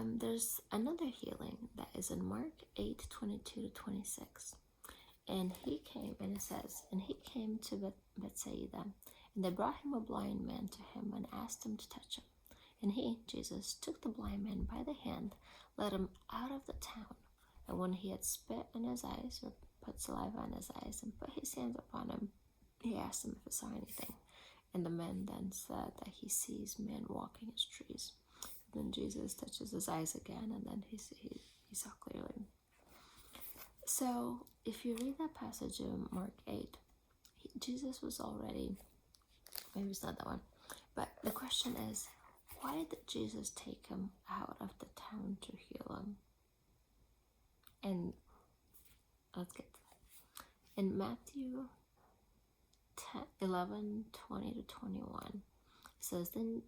There's another healing that is in Mark 8:22-26. And he came, and it says, and he came to Bethsaida, and they brought him a blind man to him and asked him to touch him. And he, Jesus, took the blind man by the hand, led him out of the town. And when he had spit in his eyes, or put saliva in his eyes, and put his hands upon him, he asked him if he saw anything. And the man then said that he sees men walking as trees. Then Jesus touches his eyes again, and then he saw clearly. So if you read that passage in Mark 8, Jesus was already, maybe it's not that one, but the question is, why did Jesus take him out of the town to heal him? And let's get in Matthew 11:20-21. It says, then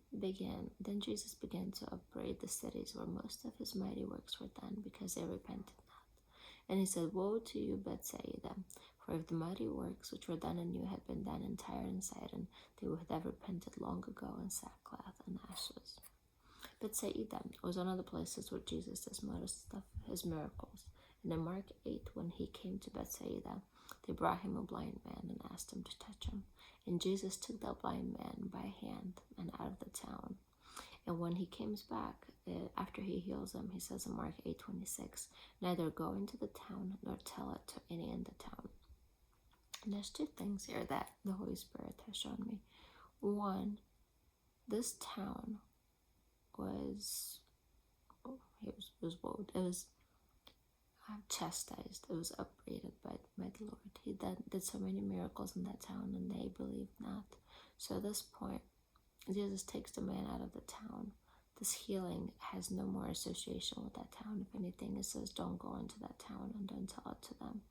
Jesus began to upbraid the cities where most of his mighty works were done, because they repented not. And he said, woe to you, Bethsaida! For if the mighty works which were done in you had been done in Tyre and Sidon, they would have repented long ago in sackcloth and ashes. Bethsaida was one of the places where Jesus does most of his miracles. And in Mark 8, when he came to Bethsaida, they brought him a blind man and asked him to touch him. And Jesus took that blind man by hand and out of the town. And when he comes back, after he heals him, he says in Mark 8:26, neither go into the town nor tell it to any in the town. And there's two things here that the Holy Spirit has shown me. One, this town was woed. It was chastised. It was upbraided by the Lord. He did so many miracles in that town, and they believed not. So at this point, Jesus takes the man out of the town. This healing has no more association with that town. If anything, it says don't go into that town and don't tell it to them,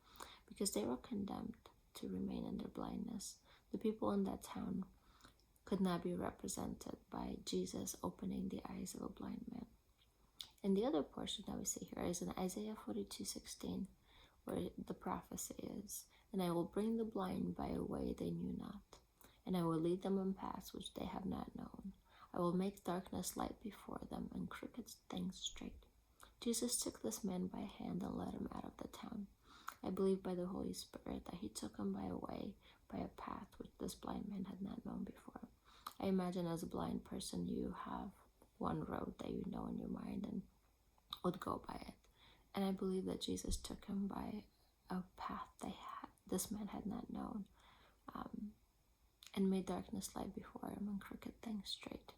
because they were condemned to remain in their blindness. The people in that town could not be represented by Jesus opening the eyes of a blind man. And the other portion that we see here is in Isaiah 42:16, where the prophecy is, and I will bring the blind by a way they knew not, and I will lead them in paths which they have not known. I will make darkness light before them, and crooked things straight. Jesus took this man by hand and led him out of the town. I believe by the Holy Spirit that he took him by a way, by a path which this blind man had not known before. I imagine as a blind person, you have one road that you know in your mind and would go by it. And I believe that Jesus took him by a path that this man had not known, and made darkness light before him and crooked things straight.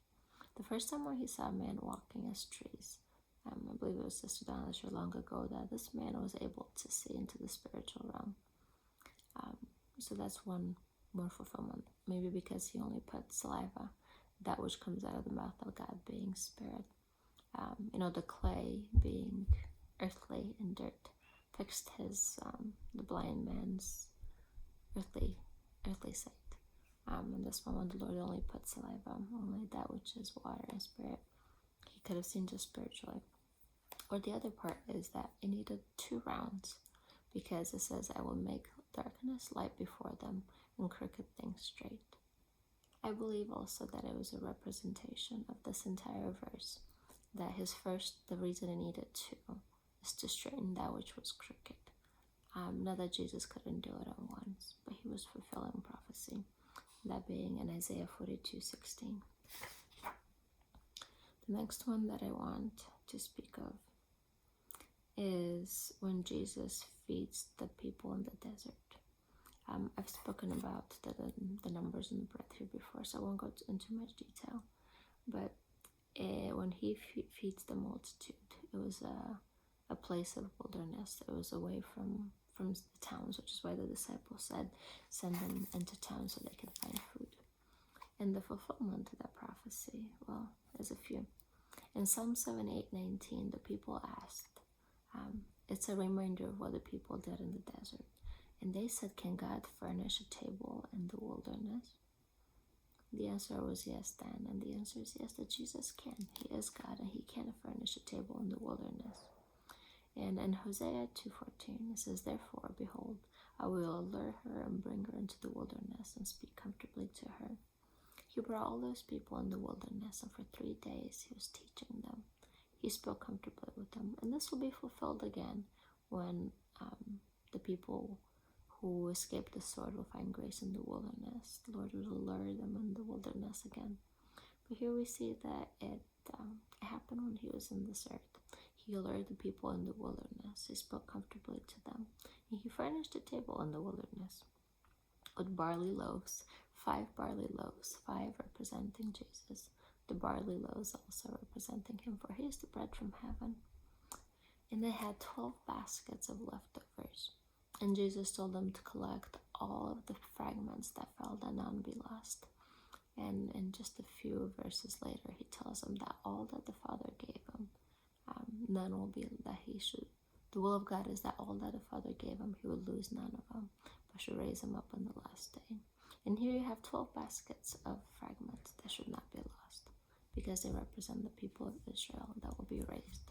The first time where he saw a man walking as trees, I believe it was Sister Donna shared long ago that this man was able to see into the spiritual realm. So that's one more fulfillment. Maybe because he only put saliva, that which comes out of the mouth of God being spirit. The clay being earthly and dirt fixed his, the blind man's earthly sight. And this one, when the Lord only put saliva, only that which is water and spirit, he could have seen just spiritually. Or the other part is that it needed 2 rounds, because it says, I will make darkness light before them and crooked things straight. I believe also that it was a representation of this entire verse, that the reason it needed 2 is to straighten that which was crooked. Not that Jesus couldn't do it at once, but he was fulfilling prophecy, that being in Isaiah 42:16. The next one that I want to speak of is when Jesus feeds the people in the desert. I've spoken about the numbers and the breadth here before, so I won't go into much detail. But when he feeds the multitude, it was a place of wilderness. It was away from the towns, which is why the disciples said, send them into towns so they can find food. And the fulfillment of that prophecy, well, there's a few. In Psalm 7:8-19, the people asked, it's a reminder of what the people did in the desert. And they said, can God furnish a table in the wilderness? The answer was yes then, and the answer is yes, that Jesus can. He is God, and he can furnish a table in the wilderness. And in Hosea 2:14, it says, therefore, behold, I will allure her and bring her into the wilderness and speak comfortably to her. He brought all those people in the wilderness, and for 3 days he was teaching them. He spoke comfortably with them. And this will be fulfilled again when the people who escaped the sword will find grace in the wilderness. The Lord will lure them in the wilderness again. But here we see that it happened when he was in this earth. He lured the people in the wilderness. He spoke comfortably to them. And he furnished a table in the wilderness with barley loaves, 5 barley loaves, 5 representing Jesus. The barley loaves also representing him, for he is the bread from heaven. And they had 12 baskets of leftovers. And Jesus told them to collect all of the fragments that fell, that none be lost. And in just a few verses later, he tells them that all that the Father gave him, none will be that he should. The will of God is that all that the Father gave him, he would lose none of them, but should raise him up on the last day. And here you have 12 baskets of fragments that should not be lost, because they represent the people of Israel that will be raised.